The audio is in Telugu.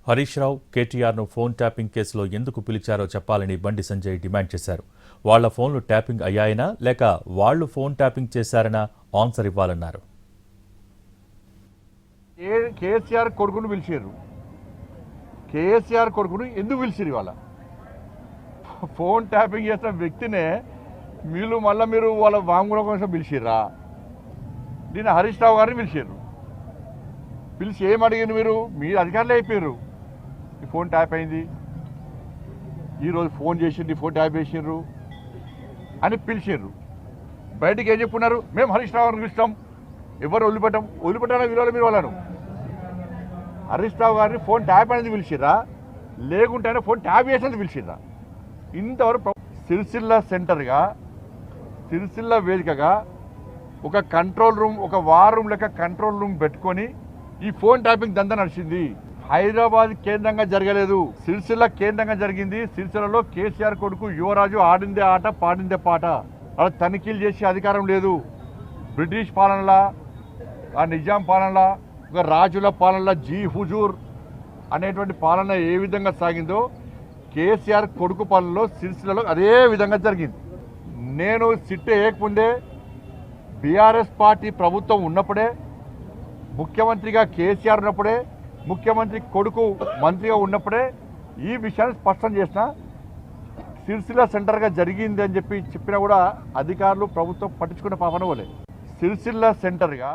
హరీష్ రావు, కేటీఆర్ను ఫోన్ ట్యాపింగ్ కేసులో ఎందుకు పిలిచారో చెప్పాలని బండి సంజయ్ డిమాండ్ చేశారు. వాళ్ల ఫోన్లు ట్యాపింగ్ అయ్యాయనా లేక వాళ్లు ఫోన్ ట్యాపింగ్ చేశారనా ఆన్సర్ ఇవ్వాలన్నారు. కేసీఆర్ కొడుకును పిలిచారు. కేసీఆర్ కొడుకును ఎందుకు పిలిచారు? ఇవాళ ఫోన్ ట్యాపింగ్ చేసిన వ్యక్తినే మీరు వాళ్ళ వాంగ్మూలం కోసం పిలిచిర్రా? దీన్ని హరీష్ రావు గారిని పిలిచారు. పిలిచి ఏం అడిగారు? మీరు అధికారులే అయిపోయారు. ఈ ఫోన్ ట్యాప్ అయింది, ఈరోజు ఫోన్ చేసిండ్రు, ఫోన్ ట్యాప్ చేసిండ్రు అని పిలిచారు. బయటికి ఏం చెప్పుకున్నారు? మేము హరీష్ రావు గారిని పిలుస్తాం, ఎవరు వదిలిపెట్టాలని విలువలు మీరు వాళ్ళను. హరీష్ రావు గారిని ఫోన్ ట్యాప్ అనేది పిలిచిర్రా, లేకుంటేనే ఫోన్ ట్యాప్ చేసినది పిలిచిర్రా? ఇంతవరకు సిరిసిల్ల సెంటర్గా, సిరిసిల్ల వేదికగా ఒక కంట్రోల్ రూమ్, ఒక వార్ రూమ్ లెక్క కంట్రోల్ రూమ్ పెట్టుకొని ఈ ఫోన్ ట్యాపింగ్ దందా నడిచింది. హైదరాబాద్ కేంద్రంగా జరగలేదు, సిరిసిల్ల కేంద్రంగా జరిగింది. సిరిసిల్లలో కేసీఆర్ కొడుకు యువరాజు ఆడిందే ఆట, పాడిందే పాట. అలా తనిఖీలు చేసే అధికారం లేదు. బ్రిటిష్ పాలనలా, ఆ నిజాం పాలనలా, ఒక రాజుల పాలనలా, జీ హుజూర్ అనేటువంటి పాలన ఏ విధంగా సాగిందో కేసీఆర్ కొడుకు పాలనలో సిరిసిల్లలో అదే విధంగా జరిగింది. నేను సిట్ వేయకముందే బీఆర్ఎస్ పార్టీ ప్రభుత్వం ఉన్నప్పుడే, ముఖ్యమంత్రిగా కేసీఆర్ ఉన్నప్పుడే, ముఖ్యమంత్రి కొడుకు మంత్రిగా ఉన్నప్పుడే ఈ విషయాన్ని స్పష్టం చేసిన. సిరిసిల్ల సెంటర్గా జరిగింది అని చెప్పినా కూడా అధికారులు ప్రభుత్వం పట్టించుకునే పాపన పోలే. సిరిసిల్ల సెంటర్గా